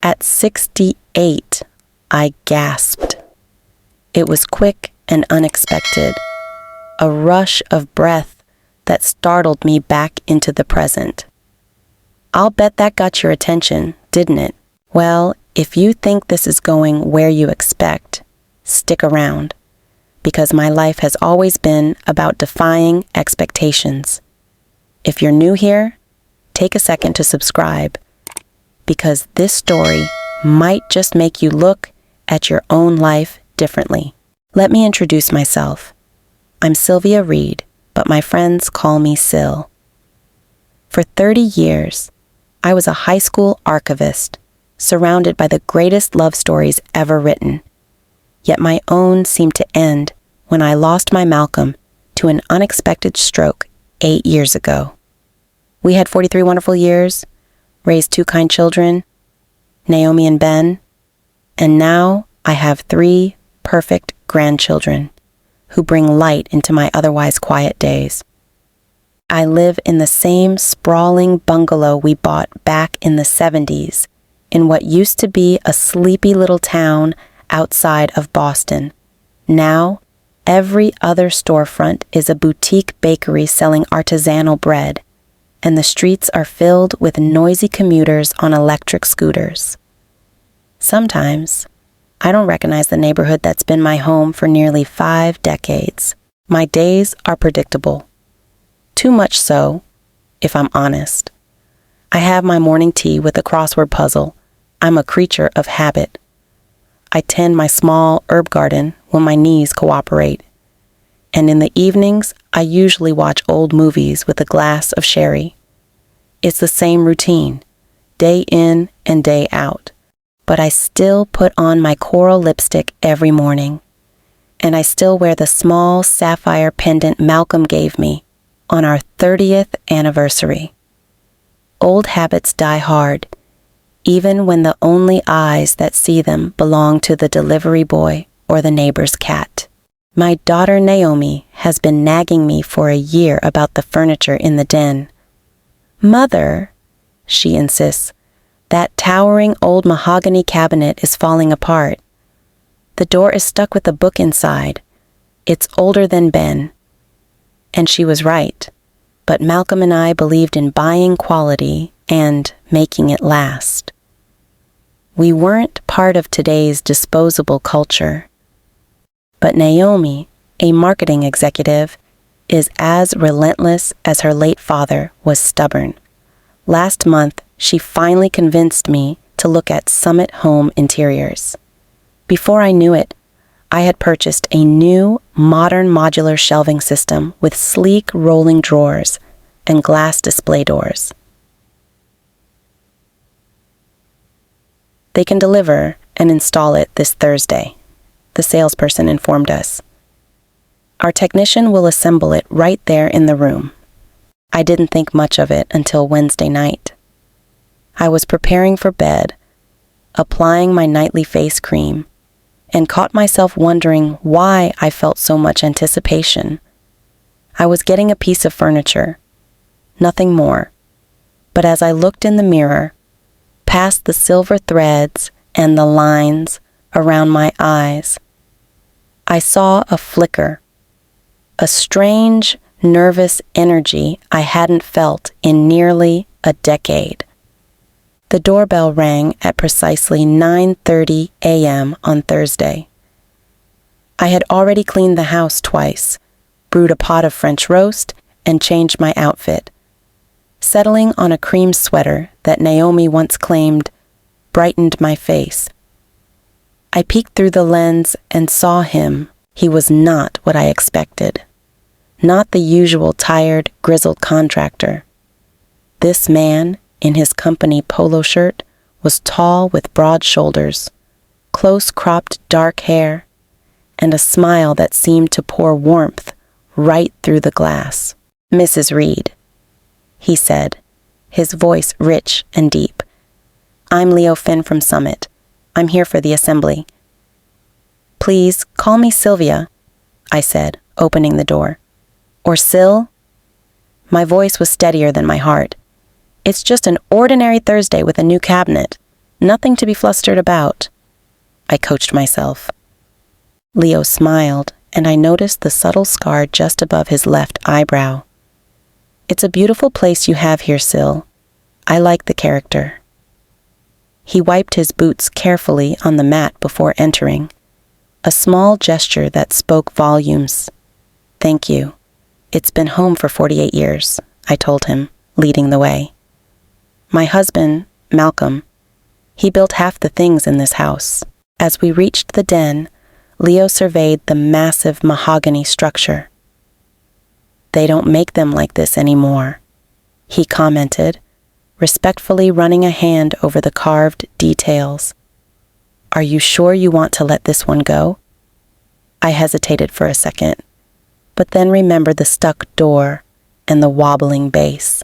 At 68, I gasped. It was quick and unexpected, a rush of breath that startled me back into the present. I'll bet that got your attention, didn't it? Well, if you think this is going where you expect, stick around, because my life has always been about defying expectations. If you're new here, take a second to subscribe, because this story might just make you look at your own life differently. Let me introduce myself. I'm Sylvia Reed, but my friends call me Syl. For 30 years, I was a high school archivist, surrounded by the greatest love stories ever written. Yet my own seemed to end when I lost my Malcolm to an unexpected stroke 8 years ago. We had 43 wonderful years, raised 2 kind children, Naomi and Ben, and now I have 3 perfect grandchildren who bring light into my otherwise quiet days. I live in the same sprawling bungalow we bought back in the 70s in what used to be a sleepy little town outside of Boston. Now, every other storefront is a boutique bakery selling artisanal bread, and the streets are filled with noisy commuters on electric scooters. Sometimes, I don't recognize the neighborhood that's been my home for nearly 5 decades. My days are predictable. Too much so, if I'm honest. I have my morning tea with a crossword puzzle. I'm a creature of habit. I tend my small herb garden when my knees cooperate. And in the evenings, I usually watch old movies with a glass of sherry. It's the same routine, day in and day out. But I still put on my coral lipstick every morning. And I still wear the small sapphire pendant Malcolm gave me on our 30th anniversary. Old habits die hard, even when the only eyes that see them belong to the delivery boy or the neighbor's cat. My daughter Naomi has been nagging me for a year about the furniture in the den. "Mother," she insists, "that towering old mahogany cabinet is falling apart. The door is stuck with a book inside. It's older than Ben." And she was right, but Malcolm and I believed in buying quality and making it last. We weren't part of today's disposable culture. But Naomi, a marketing executive, is as relentless as her late father was stubborn. Last month, she finally convinced me to look at Summit Home Interiors. Before I knew it, I had purchased a new, modern modular shelving system with sleek rolling drawers and glass display doors. They can deliver and install it this Thursday, the salesperson informed us. Our technician will assemble it right there in the room. I didn't think much of it until Wednesday night. I was preparing for bed, applying my nightly face cream, and caught myself wondering why I felt so much anticipation. I was getting a piece of furniture, nothing more, but as I looked in the mirror, past the silver threads and the lines around my eyes, I saw a flicker, a strange, nervous energy I hadn't felt in nearly a decade. The doorbell rang at precisely 9:30 a.m. on Thursday. I had already cleaned the house twice, brewed a pot of French roast, and changed my outfit, settling on a cream sweater that Naomi once claimed brightened my face. I peeked through the lens and saw him. He was not what I expected. Not the usual tired, grizzled contractor. This man, in his company polo shirt, was tall with broad shoulders, close-cropped dark hair, and a smile that seemed to pour warmth right through the glass. "Mrs. Reed," he said, his voice rich and deep. "I'm Leo Finn from Summit. I'm here for the assembly." "Please, call me Sylvia," I said, opening the door. "Or Syl?" My voice was steadier than my heart. "It's just an ordinary Thursday with a new cabinet. Nothing to be flustered about, I coached myself. Leo smiled, and I noticed the subtle scar just above his left eyebrow. It's a beautiful place you have here, Syl. I like the character. He wiped his boots carefully on the mat before entering, a small gesture that spoke volumes. Thank you. It's been home for 48 years, I told him, leading the way. My husband, Malcolm, he built half the things in this house. As we reached the den, Leo surveyed the massive mahogany structure. They don't make them like this anymore, he commented, respectfully running a hand over the carved details. Are you sure you want to let this one go? I hesitated for a second, but then remembered the stuck door and the wobbling base.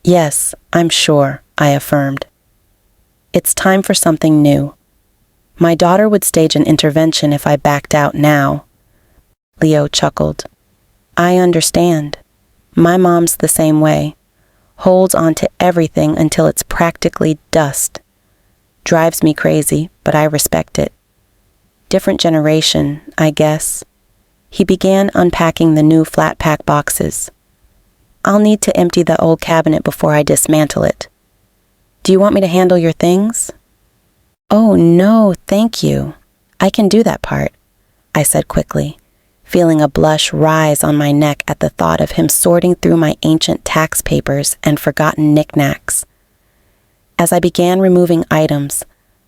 Yes, I'm sure, I affirmed. It's time for something new. My daughter would stage an intervention if I backed out now. Leo chuckled. I understand. My mom's the same way. Holds on to everything until it's practically dust. Drives me crazy, but I respect it. Different generation, I guess. He began unpacking the new flat pack boxes. I'll need to empty the old cabinet before I dismantle it. Do you want me to handle your things? Oh, no, thank you. I can do that part, I said quickly, feeling a blush rise on my neck at the thought of him sorting through my ancient tax papers and forgotten knickknacks. As I began removing items,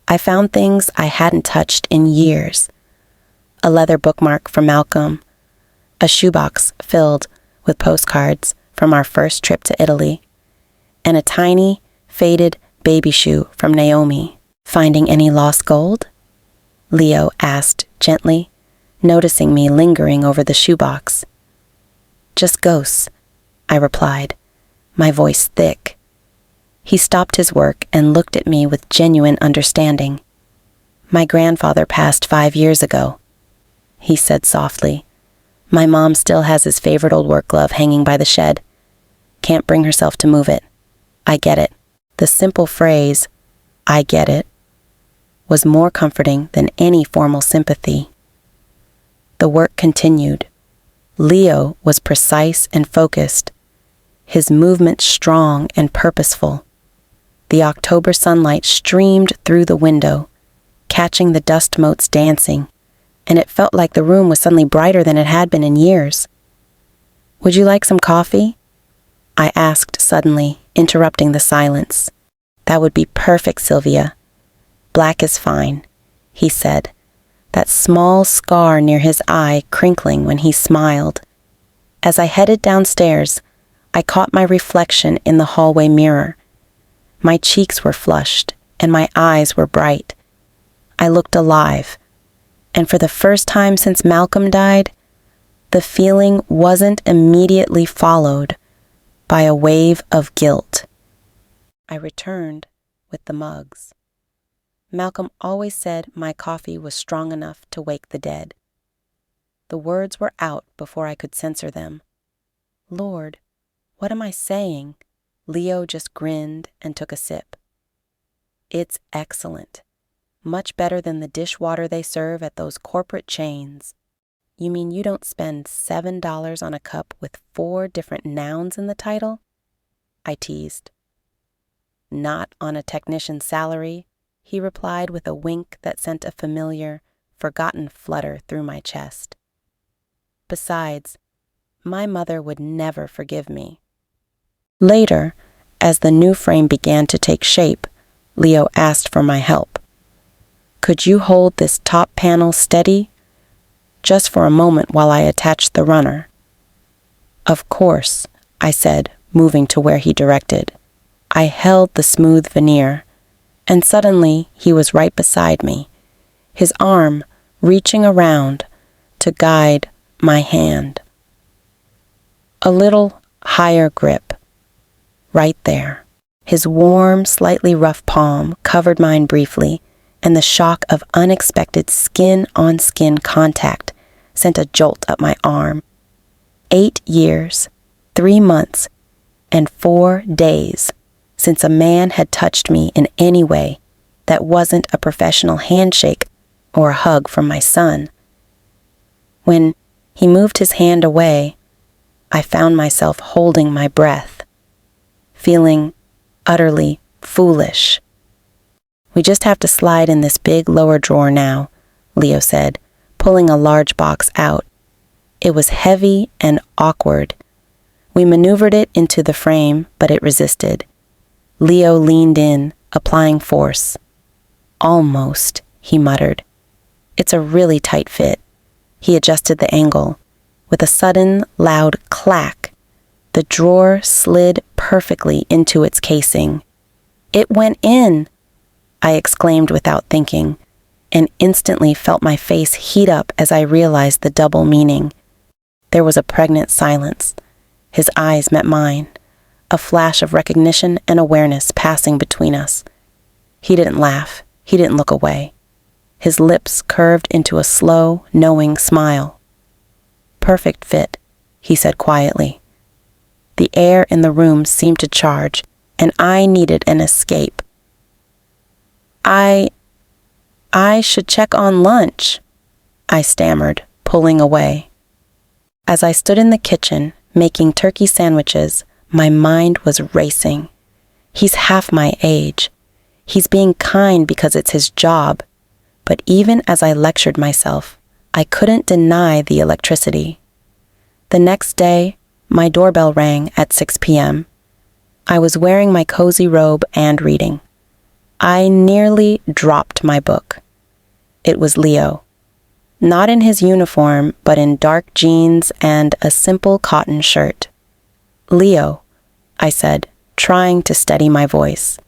I found things I hadn't touched in years. A leather bookmark for Malcolm, a shoebox filled with postcards from our first trip to Italy, and a tiny, faded baby shoe from Naomi. Finding any lost gold? Leo asked gently, noticing me lingering over the shoebox. Just ghosts, I replied, my voice thick. He stopped his work and looked at me with genuine understanding. My grandfather passed 5 years ago, he said softly. My mom still has his favorite old work glove hanging by the shed. Can't bring herself to move it. I get it. The simple phrase, I get it, was more comforting than any formal sympathy. The work continued. Leo was precise and focused, his movement strong and purposeful. The October sunlight streamed through the window, catching the dust motes dancing, and it felt like the room was suddenly brighter than it had been in years. Would you like some coffee? I asked suddenly, interrupting the silence. That would be perfect, Sylvia. Black is fine, he said, that small scar near his eye crinkling when he smiled. As I headed downstairs, I caught my reflection in the hallway mirror. My cheeks were flushed, and my eyes were bright. I looked alive, and for the first time since Malcolm died, the feeling wasn't immediately followed by a wave of guilt. I returned with the mugs. Malcolm always said my coffee was strong enough to wake the dead. The words were out before I could censor them. Lord, what am I saying? Leo just grinned and took a sip. It's excellent. Much better than the dishwater they serve at those corporate chains. You mean you don't spend $7 on a cup with 4 different nouns in the title? I teased. Not on a technician's salary, he replied with a wink that sent a familiar, forgotten flutter through my chest. Besides, my mother would never forgive me. Later, as the new frame began to take shape, Leo asked for my help. Could you hold this top panel steady? Just for a moment while I attached the runner. Of course, I said, moving to where he directed. I held the smooth veneer, and suddenly he was right beside me, his arm reaching around to guide my hand. A little higher grip, right there. His warm, slightly rough palm covered mine briefly, and the shock of unexpected skin-on-skin contact sent a jolt up my arm. 8 years, 3 months, and 4 days since a man had touched me in any way that wasn't a professional handshake or a hug from my son. When he moved his hand away, I found myself holding my breath, feeling utterly foolish. "We just have to slide in this big lower drawer now," Leo said, pulling a large box out. It was heavy and awkward. We maneuvered it into the frame, but it resisted. Leo leaned in, applying force. "Almost," he muttered. "It's a really tight fit." He adjusted the angle. With a sudden, loud clack, the drawer slid perfectly into its casing. "It went in!" I exclaimed without thinking, and instantly felt my face heat up as I realized the double meaning. There was a pregnant silence. His eyes met mine, a flash of recognition and awareness passing between us. He didn't laugh. He didn't look away. His lips curved into a slow, knowing smile. "Perfect fit," he said quietly. The air in the room seemed to charge, and I needed an escape. I should check on lunch," I stammered, pulling away. As I stood in the kitchen, making turkey sandwiches, my mind was racing. He's half my age. He's being kind because it's his job. But even as I lectured myself, I couldn't deny the electricity. The next day, my doorbell rang at 6 p.m. I was wearing my cozy robe and reading. I nearly dropped my book. It was Leo. Not in his uniform, but in dark jeans and a simple cotton shirt. "Leo," I said, trying to steady my voice.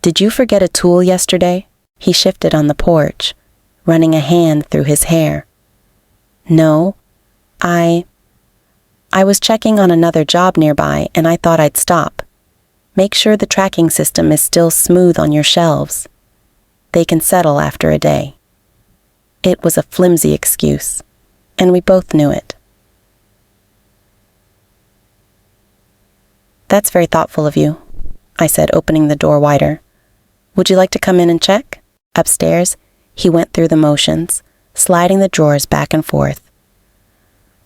"Did you forget a tool yesterday?" He shifted on the porch, running a hand through his hair. "No, I was checking on another job nearby, and I thought I'd stop. Make sure the tracking system is still smooth on your shelves. They can settle after a day." It was a flimsy excuse, and we both knew it. "That's very thoughtful of you," I said, opening the door wider. "Would you like to come in and check?" Upstairs, he went through the motions, sliding the drawers back and forth.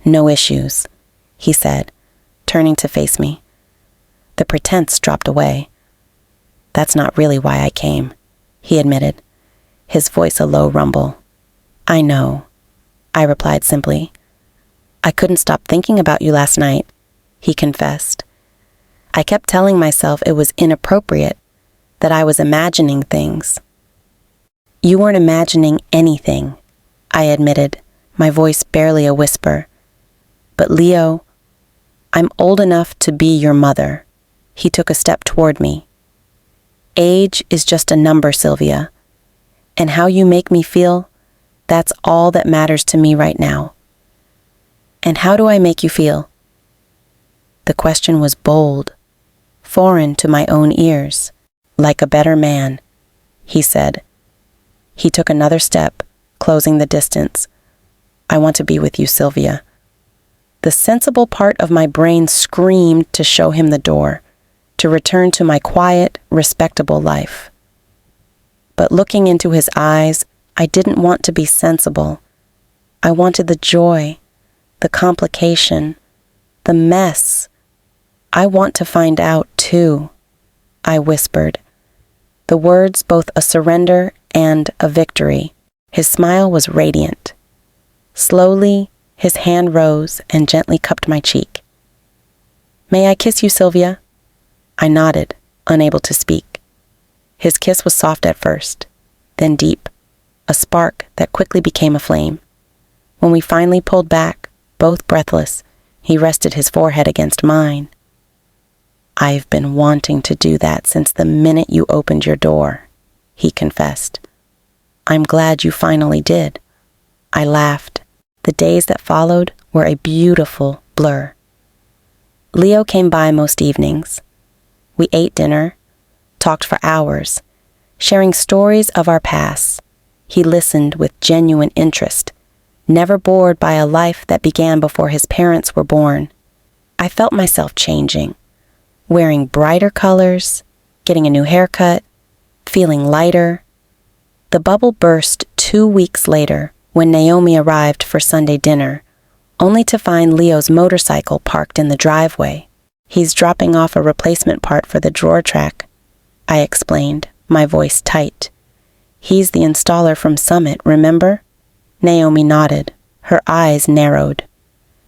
"No issues," he said, turning to face me. The pretense dropped away. "That's not really why I came," he admitted, his voice a low rumble. "I know," I replied simply. "I couldn't stop thinking about you last night," he confessed. I kept telling myself it was inappropriate, that I was imagining things. "You weren't imagining anything," I admitted, my voice barely a whisper. "But Leo, I'm old enough to be your mother." He took a step toward me. "Age is just a number, Sylvia. And how you make me feel, that's all that matters to me right now." "And how do I make you feel?" The question was bold, foreign to my own ears. "Like a better man," he said. He took another step, closing the distance. "I want to be with you, Sylvia." The sensible part of my brain screamed to show him the door, to return to my quiet, respectable life. But looking into his eyes, I didn't want to be sensible. I wanted the joy, the complication, the mess. "I want to find out, too," I whispered. The words both a surrender and a victory. His smile was radiant. Slowly, his hand rose and gently cupped my cheek. "May I kiss you, Sylvia?" I nodded, unable to speak. His kiss was soft at first, then deep, a spark that quickly became a flame. When we finally pulled back, both breathless, he rested his forehead against mine. "I've been wanting to do that since the minute you opened your door," he confessed. "I'm glad you finally did." I laughed. The days that followed were a beautiful blur. Leo came by most evenings. We ate dinner, talked for hours, sharing stories of our past. He listened with genuine interest, never bored by a life that began before his parents were born. I felt myself changing, wearing brighter colors, getting a new haircut, feeling lighter. The bubble burst 2 weeks later when Naomi arrived for Sunday dinner, only to find Leo's motorcycle parked in the driveway. "He's dropping off a replacement part for the drawer track," I explained, my voice tight. "He's the installer from Summit, remember?" Naomi nodded, her eyes narrowed.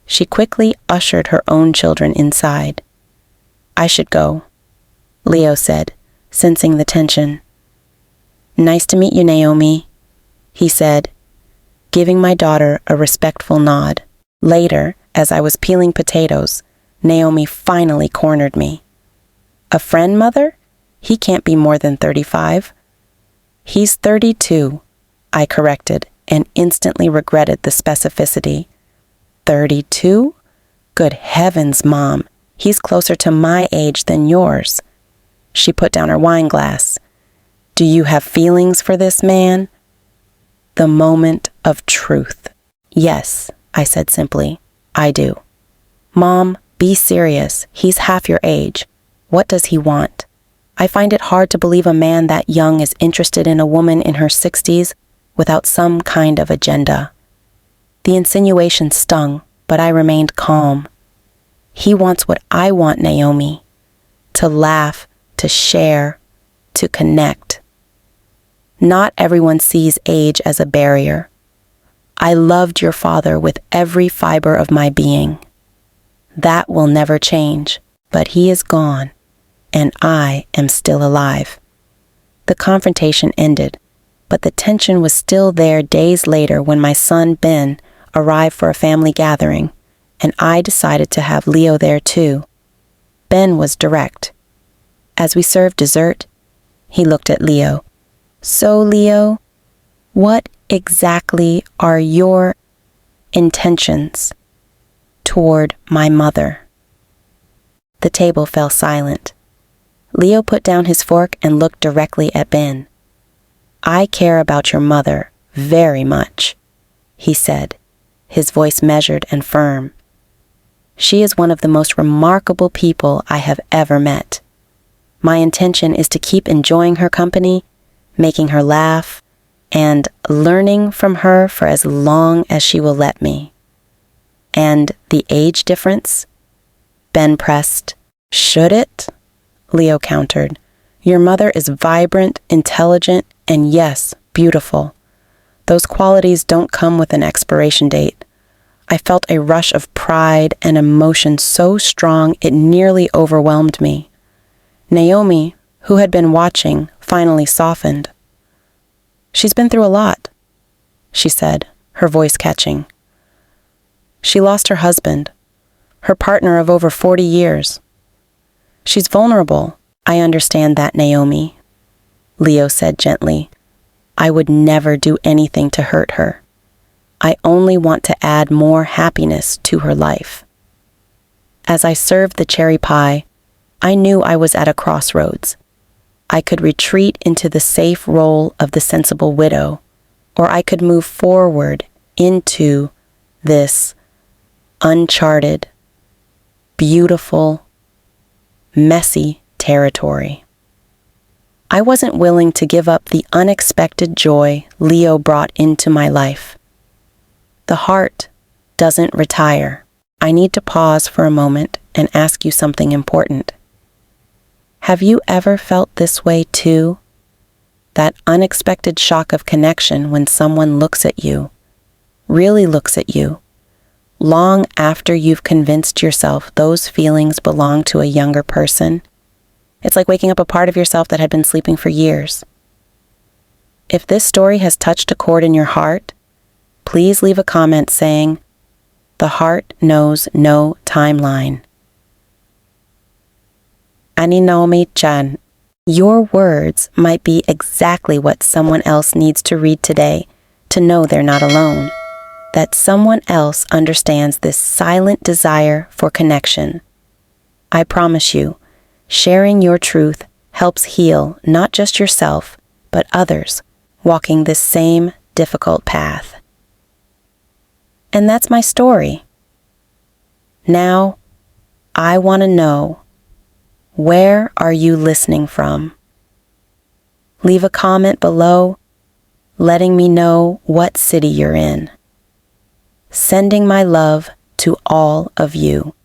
She quickly ushered her own children inside. "I should go," Leo said, sensing the tension. "Nice to meet you, Naomi," he said, giving my daughter a respectful nod. Later, as I was peeling potatoes, Naomi finally cornered me. "A friend, Mother? He can't be more than 35. "He's 32, I corrected, and instantly regretted the specificity. 32? Good heavens, Mom, he's closer to my age than yours." She put down her wine glass. "Do you have feelings for this man?" The moment of truth. "Yes," I said simply, "I do." "Mom, be serious. He's half your age. What does he want?" I find it hard to believe a man that young is interested in a woman in her 60s without some kind of agenda. The insinuation stung, but I remained calm. "He wants what I want, Naomi. To laugh, to share, to connect. Not everyone sees age as a barrier. I loved your father with every fiber of my being. That will never change, but he is gone, and I am still alive." The confrontation ended, but the tension was still there days later when my son Ben arrived for a family gathering, and I decided to have Leo there too. Ben was direct. As we served dessert, he looked at Leo. "So, Leo, what exactly are your intentions toward my mother?" The table fell silent. Leo put down his fork and looked directly at Ben. "I care about your mother very much," he said, his voice measured and firm. "She is one of the most remarkable people I have ever met. My intention is to keep enjoying her company, making her laugh, and learning from her for as long as she will let me." "And the age difference?" Ben pressed. "Should it?" Leo countered. "Your mother is vibrant, intelligent, and yes, beautiful. Those qualities don't come with an expiration date." I felt a rush of pride and emotion so strong it nearly overwhelmed me. Naomi, who had been watching, finally softened. "She's been through a lot," she said, her voice catching. "She lost her husband, her partner of over 40 years. She's vulnerable. I understand that, Naomi," Leo said gently. "I would never do anything to hurt her. I only want to add more happiness to her life." As I served the cherry pie, I knew I was at a crossroads. I could retreat into the safe role of the sensible widow, or I could move forward into this uncharted, beautiful, messy territory. I wasn't willing to give up the unexpected joy Leo brought into my life. The heart doesn't retire. I need to pause for a moment and ask you something important. Have you ever felt this way too? That unexpected shock of connection when someone looks at you, really looks at you, long after you've convinced yourself those feelings belong to a younger person? It's like waking up a part of yourself that had been sleeping for years. If this story has touched a chord in your heart, please leave a comment saying, "The heart knows no timeline." Ani Naomi-chan, your words might be exactly what someone else needs to read today to know they're not alone, that someone else understands this silent desire for connection. I promise you, sharing your truth helps heal not just yourself, but others walking this same difficult path. And that's my story. Now, I want to know, Where are you listening from? Leave a comment below, letting me know what city you're in. Sending my love to all of you.